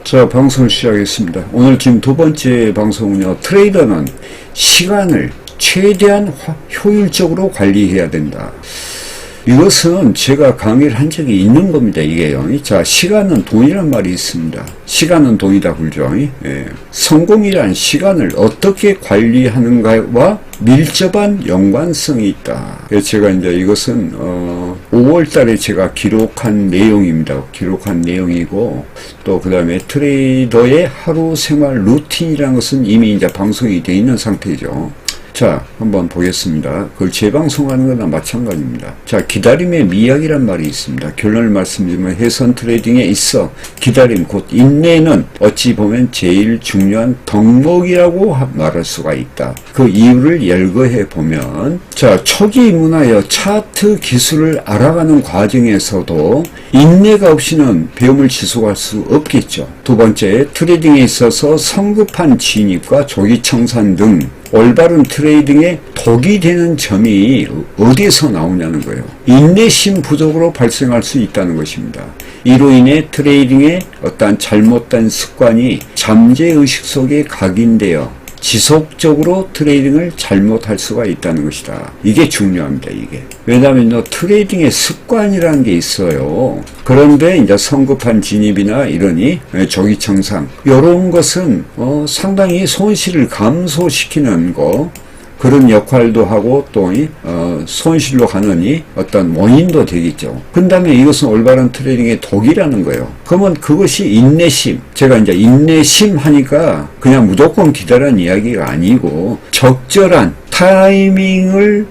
자, 방송 시작하겠습니다. 오늘 지금 두 번째 방송은요, 트레이더는 시간을 최대한 효율적으로 관리해야 된다. 이것은 제가 강의를 한 적이 있는 겁니다, 이게요. 자, 시간은 돈이란 말이 있습니다. 시간은 돈이다, 그죠? 예. 성공이란 시간을 어떻게 관리하는가와 밀접한 연관성이 있다. 제가 이제 이것은, 5월 달에 제가 기록한 내용입니다. 기록한 내용이고, 또 그 다음에 트레이더의 하루 생활 루틴이라는 것은 이미 이제 방송이 되어 있는 상태죠. 자, 한번 보겠습니다. 그걸 재방송하는 거나 마찬가지입니다. 자, 기다림의 미학이란 말이 있습니다. 결론을 말씀드리면 해선 트레이딩에 있어 기다림, 곧 인내는 어찌 보면 제일 중요한 덕목이라고 말할 수가 있다. 그 이유를 열거해 보면, 자, 초기 문화여 차트 기술을 알아가는 과정에서도 인내가 없이는 배움을 지속할 수 없겠죠. 두 번째, 트레이딩에 있어서 성급한 진입과 조기청산 등 올바른 트레이딩에 독이 되는 점이 어디에서 나오냐는 거예요. 인내심 부족으로 발생할 수 있다는 것입니다. 이로 인해 트레이딩의 어떠한 잘못된 습관이 잠재의식 속에 각인되어 지속적으로 트레이딩을 잘못할 수가 있다는 것이다. 이게 중요합니다, 이게. 왜냐하면 트레이딩의 습관이라는 게 있어요. 그런데 이제 성급한 진입이나 이러니 조기청산 이런 것은 상당히 손실을 감소시키는 거, 그런 역할도 하고 또 손실로 가느니 어떤 원인도 되겠죠. 그 다음에 이것은 올바른 트레이딩의 독이라는 거예요. 그러면 그것이 인내심. 제가 이제 인내심 하니까 그냥 무조건 기다라는 이야기가 아니고 적절한 타이밍을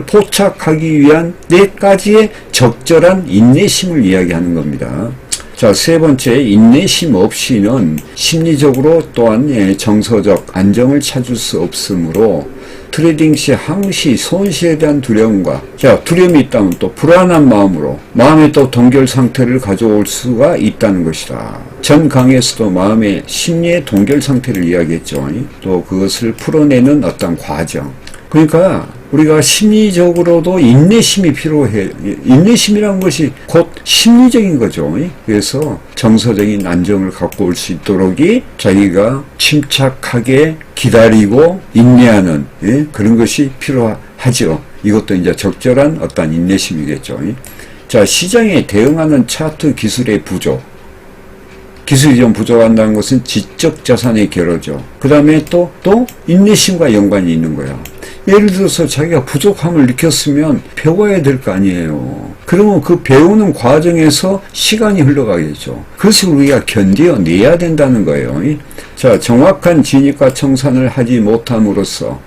포착하기 위한 네 가지의 적절한 인내심을 이야기하는 겁니다. 자, 세 번째, 인내심 없이는 심리적으로 또한 정서적 안정을 찾을 수 없으므로 트레이딩 시 항시 손실에 대한 두려움과, 자, 두려움이 있다면 또 불안한 마음으로 마음의 또 동결 상태를 가져올 수가 있다는 것이다. 전 강의에서도 마음의 심리의 동결 상태를 이야기했죠. 또 그것을 풀어내는 어떤 과정. 그러니까 우리가 심리적으로도 인내심이 필요해. 인내심이라는 것이 곧 심리적인 거죠. 그래서 정서적인 안정을 갖고 올 수 있도록 자기가 침착하게 기다리고 인내하는 그런 것이 필요하죠. 이것도 이제 적절한 어떤 인내심이겠죠. 자, 시장에 대응하는 차트 기술의 부족. 기술이 좀 부족한다는 것은 지적 자산의 결여죠. 그 다음에 또 인내심과 연관이 있는 거야. 예를 들어서 자기가 부족함을 느꼈으면 배워야 될 거 아니에요. 그러면 그 배우는 과정에서 시간이 흘러가겠죠. 그것을 우리가 견뎌내야 된다는 거예요. 자, 정확한 진입과 청산을 하지 못함으로써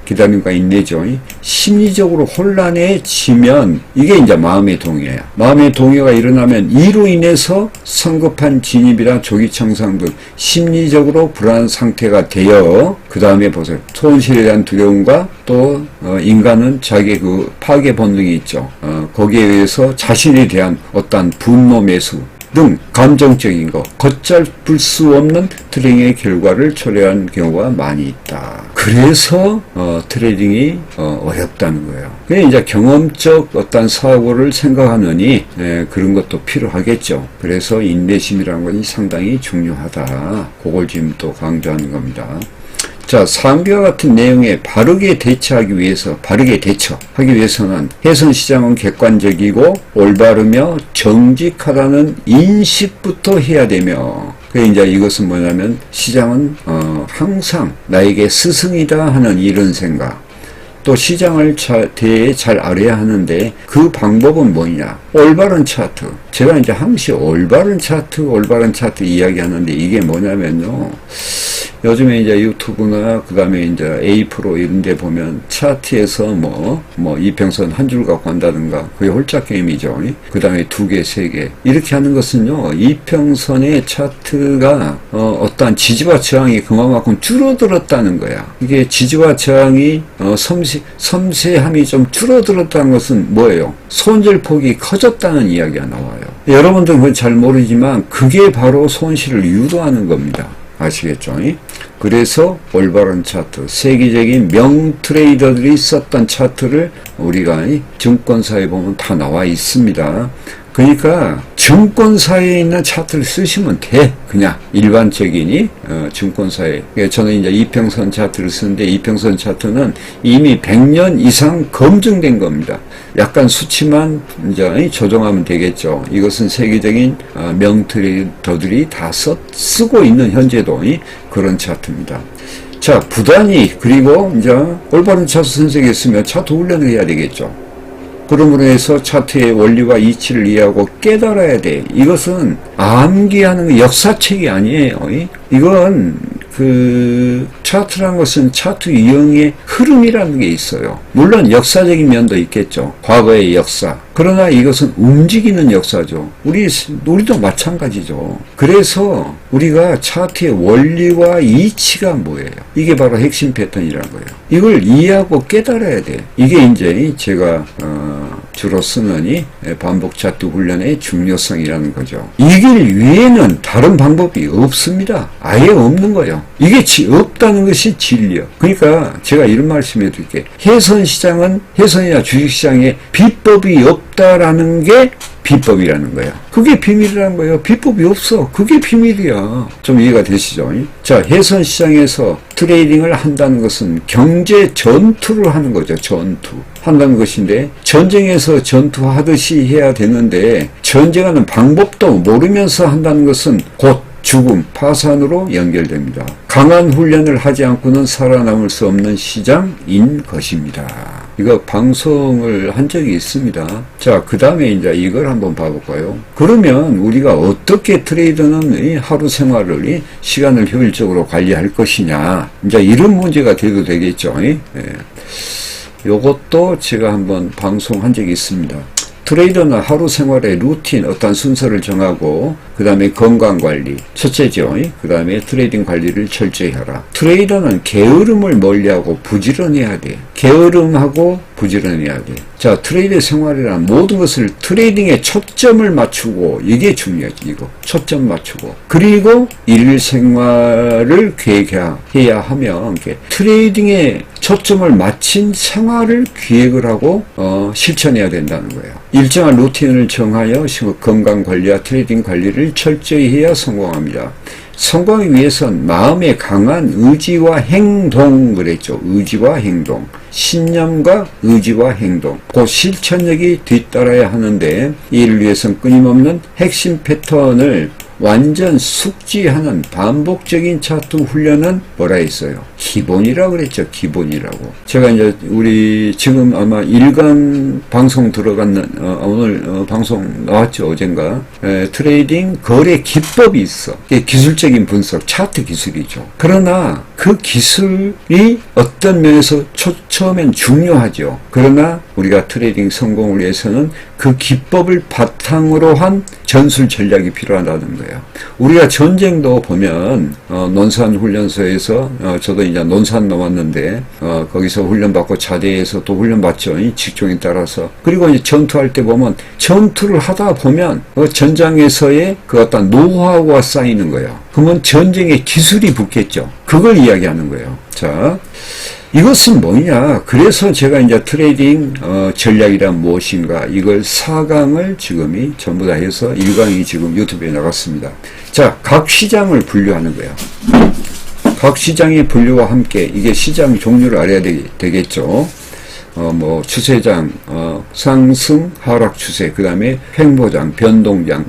기다림과 인내죠. 심리적으로 혼란해지면 이게 이제 마음의 동요야. 마음의 동요가 일어나면 이로 인해서 성급한 진입이나 조기 청산 등 심리적으로 불안한 상태가 되어 그 다음에 보세요. 손실에 대한 두려움과 또 인간은 자기의 그 파괴 본능이 있죠. 거기에 의해서 자신에 대한 어떠한 분노 매수 등 감정적인 거, 걷잡을 수 없는 트레이딩의 결과를 초래한 경우가 많이 있다. 그래서 트레이딩이 어렵다는 거예요. 그게 이제 경험적 어떤 사고를 생각하느니 그런 것도 필요하겠죠. 그래서 인내심이라는 것이 상당히 중요하다. 그걸 지금 또 강조하는 겁니다. 자, 상비와 같은 내용에 바르게 대처하기 위해서는 해선시장은 객관적이고 올바르며 정직하다는 인식부터 해야 되며, 이제 이것은 뭐냐면 시장은 항상 나에게 스승이다 하는 이런 생각. 또 시장을 대해 잘 알아야 하는데 그 방법은 뭐냐? 올바른 차트. 제가 이제 항시 올바른 차트 이야기하는데 이게 뭐냐면요. 요즘에 이제 유튜브나 그 다음에 이제 A 프로 이런 데 보면 차트에서 뭐 이평선 한 줄 갖고 한다든가 그게 홀짝 게임이죠. 그 다음에 2개, 3개. 이렇게 하는 것은요. 이평선의 차트가 어떠한 지지와 저항이 그만큼 줄어들었다는 거야. 이게 지지와 저항이 섬세함이 좀 줄어들었다는 것은 뭐예요? 손절폭이 커졌다는 이야기가 나와요. 여러분들은 그건 잘 모르지만 그게 바로 손실을 유도하는 겁니다. 아시겠죠? 그래서 올바른 차트, 세계적인 명트레이더들이 썼던 차트를 우리가 증권사에 보면 다 나와 있습니다. 그러니까 증권사에 있는 차트를 쓰시면 돼. 그냥 일반적인 증권사에. 저는 이제 이평선 차트를 쓰는데, 이평선 차트는 이미 100년 이상 검증된 겁니다. 약간 수치만 이제 조정하면 되겠죠. 이것은 세계적인 명트레이더들이 다 쓰고 있는 현재도 그런 차트입니다. 자, 부단히, 그리고 이제 올바른 차트 선택이 있으면 차트 훈련을 해야 되겠죠. 그러므로 해서 차트의 원리와 이치를 이해하고 깨달아야 돼. 이것은 암기하는 역사책이 아니에요. 이건 차트라는 것은 차트 유형의 흐름이라는 게 있어요. 물론 역사적인 면도 있겠죠. 과거의 역사. 그러나 이것은 움직이는 역사죠. 우리도 마찬가지죠. 그래서 우리가 차트의 원리와 이치가 뭐예요? 이게 바로 핵심 패턴이라는 거예요. 이걸 이해하고 깨달아야 돼. 이게 이제 제가 주로 쓰는 반복 차트 훈련의 중요성이라는 거죠. 이길 위에는 다른 방법이 없습니다. 아예 없는 거예요. 이게 없다는 것이 진리요. 그러니까 제가 이런 말씀해 드릴게요. 해선이나 주식시장에 비법이 없다라는 게 비법이라는 거야. 그게 비밀이라는 거예요. 비법이 없어. 그게 비밀이야. 좀 이해가 되시죠? 자, 해선시장에서 트레이딩을 한다는 것은 경제 전투를 하는 거죠. 전투. 한다는 것인데, 전쟁에서 전투하듯이 해야 되는데, 전쟁하는 방법도 모르면서 한다는 것은 곧 죽음, 파산으로 연결됩니다. 강한 훈련을 하지 않고는 살아남을 수 없는 시장인 것입니다. 이거 방송을 한 적이 있습니다. 자, 그 다음에 이제 이걸 한번 봐볼까요? 그러면 우리가 어떻게 트레이더는 하루 생활을, 시간을 효율적으로 관리할 것이냐. 이제 이런 문제가 돼도 되겠죠. 요것도 제가 한번 방송한 적이 있습니다. 트레이더는 하루 생활의 루틴, 어떤 순서를 정하고, 그 다음에 건강관리, 첫째죠. 그 다음에 트레이딩 관리를 철저히 하라. 트레이더는 게으름을 멀리하고 부지런해야 돼. 게으름하고 부지런해야 돼. 자, 트레이드 생활이란 모든 것을 트레이딩에 초점을 맞추고, 이게 중요하지, 이거. 초점 맞추고. 그리고 일생활을 계획해야 하면, 트레이딩에 초점을 맞춘 생활을 기획을 하고 실천해야 된다는 거예요. 일정한 루틴을 정하여 건강관리와 트레이딩 관리를 철저히 해야 성공합니다. 성공하기 위해선 마음의 강한 의지와 행동, 그랬죠. 의지와 행동. 신념과 의지와 행동. 그 실천력이 뒤따라야 하는데, 이를 위해선 끊임없는 핵심 패턴을 완전 숙지하는 반복적인 차트 훈련은 뭐라 했어요? 기본이라고 그랬죠. 기본이라고. 제가 이제 우리 지금 아마 일간 방송 들어갔는 오늘 방송 나왔죠. 어젠가. 트레이딩 거래 기법이 있어. 이게 기술적인 분석, 차트 기술이죠. 그러나 그 기술이 어떤 면에서 처음엔 중요하죠. 그러나 우리가 트레이딩 성공을 위해서는 그 기법을 바탕으로 한 전술 전략이 필요하다는 거예요. 우리가 전쟁도 보면 논산훈련소에서 저도 이제 논산 나왔는데 거기서 훈련받고 자대에서 또 훈련받죠. 직종에 따라서. 그리고 이제 전투할 때 보면 전투를 하다 보면 전장에서의 그 어떤 노하우가 쌓이는 거예요. 그러면 전쟁의 기술이 붙겠죠. 그걸 이야기하는 거예요. 자, 이것은 뭐냐? 그래서 제가 이제 트레이딩 전략이란 무엇인가, 이걸 4강을 지금이 전부 다 해서 1강이 지금 유튜브에 나갔습니다. 자, 각 시장을 분류하는 거예요. 각 시장의 분류와 함께 이게 시장 종류를 알아야 되겠죠. 추세장, 상승, 하락 추세, 그 다음에 횡보장, 변동장,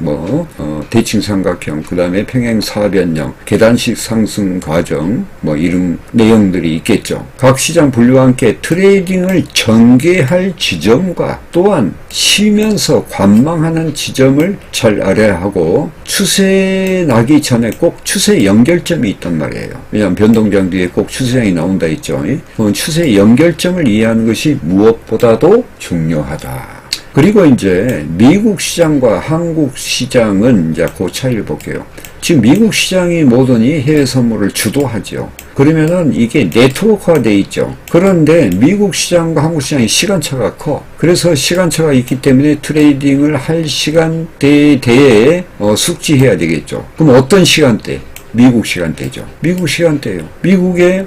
대칭 삼각형, 그 다음에 평행 사변형, 계단식 상승 과정, 이런 내용들이 있겠죠. 각 시장 분류와 함께 트레이딩을 전개할 지점과 또한 쉬면서 관망하는 지점을 잘 알아야 하고, 추세 나기 전에 꼭 추세 연결점이 있단 말이에요. 왜냐하면 변동장 뒤에 꼭 추세장이 나온다 했죠. 그럼 추세 연결점을 이해하는 것이 무엇보다도 중요하다. 그리고 이제 미국 시장과 한국 시장은 이제 그 차이를 볼게요. 지금 미국 시장이 뭐더니 해외 선물을 주도하죠. 그러면은 이게 네트워크가 돼 있죠. 그런데 미국 시장과 한국 시장의 시간차가 커. 그래서 시간차가 있기 때문에 트레이딩을 할 시간대에 대해 숙지해야 되겠죠. 그럼 어떤 시간대? 미국 시간대죠. 미국 시간대예요. 미국에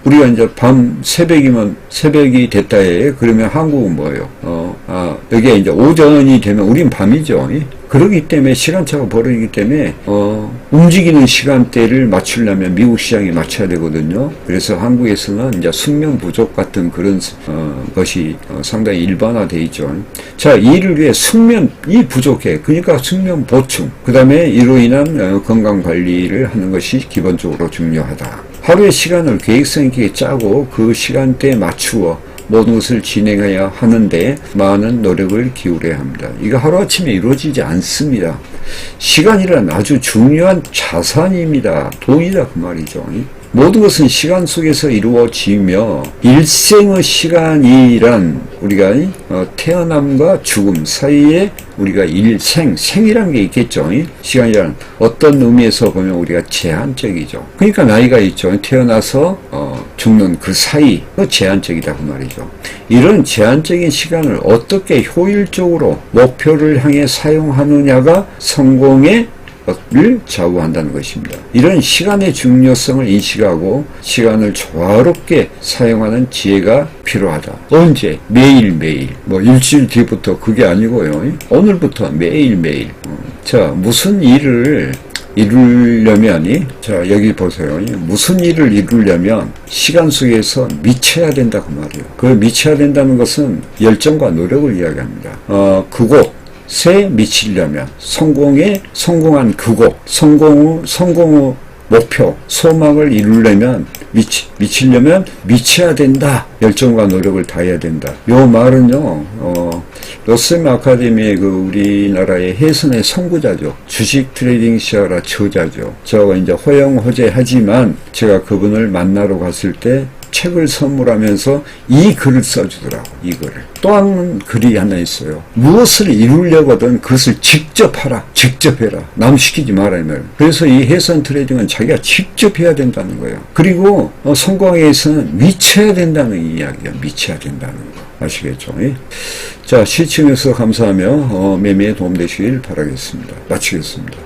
우리가 이제 밤 새벽이 됐다에 그러면 한국은 뭐예요? 여기에 이제 오전이 되면 우린 밤이죠. 그러기 때문에 시간차가 벌어지기 때문에 움직이는 시간대를 맞추려면 미국 시장에 맞춰야 되거든요. 그래서 한국에서는 이제 숙면 부족 같은 그런 것이 상당히 일반화되어 있죠. 자, 이를 위해 숙면이 부족해. 그러니까 숙면 보충, 그 다음에 이로 인한 건강 관리를 하는 것이 기본적으로 중요하다. 하루의 시간을 계획성 있게 짜고 그 시간대에 맞추어 모든 것을 진행해야 하는데 많은 노력을 기울여야 합니다. 이거 하루아침에 이루어지지 않습니다. 시간이란 아주 중요한 자산입니다. 돈이다 그 말이죠. 모든 것은 시간 속에서 이루어지며 일생의 시간이란 우리가 태어남과 죽음 사이에 우리가 생이라는 게 있겠죠. 시간이란 어떤 의미에서 보면 우리가 제한적이죠. 그러니까 나이가 있죠. 태어나서 죽는 그 사이, 제한적이다 그 말이죠. 이런 제한적인 시간을 어떻게 효율적으로 목표를 향해 사용하느냐가 성공의 를 좌우한다는 것입니다. 이런 시간의 중요성을 인식하고 시간을 조화롭게 사용하는 지혜가 필요하다. 언제? 매일매일. 일주일 뒤부터 그게 아니고요. 오늘부터 매일매일. 자, 무슨 일을 이루려면, 자, 여기 보세요. 무슨 일을 이루려면 시간 속에서 미쳐야 된다 그 말이에요. 그 미쳐야 된다는 것은 열정과 노력을 이야기합니다. 그곳에 미치려면 성공한 그곳, 성공의 목표, 소망을 이루려면 미치려면 미쳐야 된다. 열정과 노력을 다해야 된다. 요 말은요, 로셈 아카데미의 우리나라의 해선의 선구자죠. 주식 트레이딩 시아라 저자죠. 저가 이제 허영허재하지만 제가 그분을 만나러 갔을 때 책을 선물하면서 이 글을 써주더라고. 이 글을. 또 한 글이 하나 있어요. 무엇을 이루려거든 그것을 직접 하라. 직접 해라. 남 시키지 마라. 이 말. 그래서 이 해선 트레이딩은 자기가 직접 해야 된다는 거예요. 그리고 성공에 의해서는 미쳐야 된다는 이야기야. 미쳐야 된다는 거. 아시겠죠? 자, 시청해주셔서 감사하며 매매에 도움되시길 바라겠습니다. 마치겠습니다.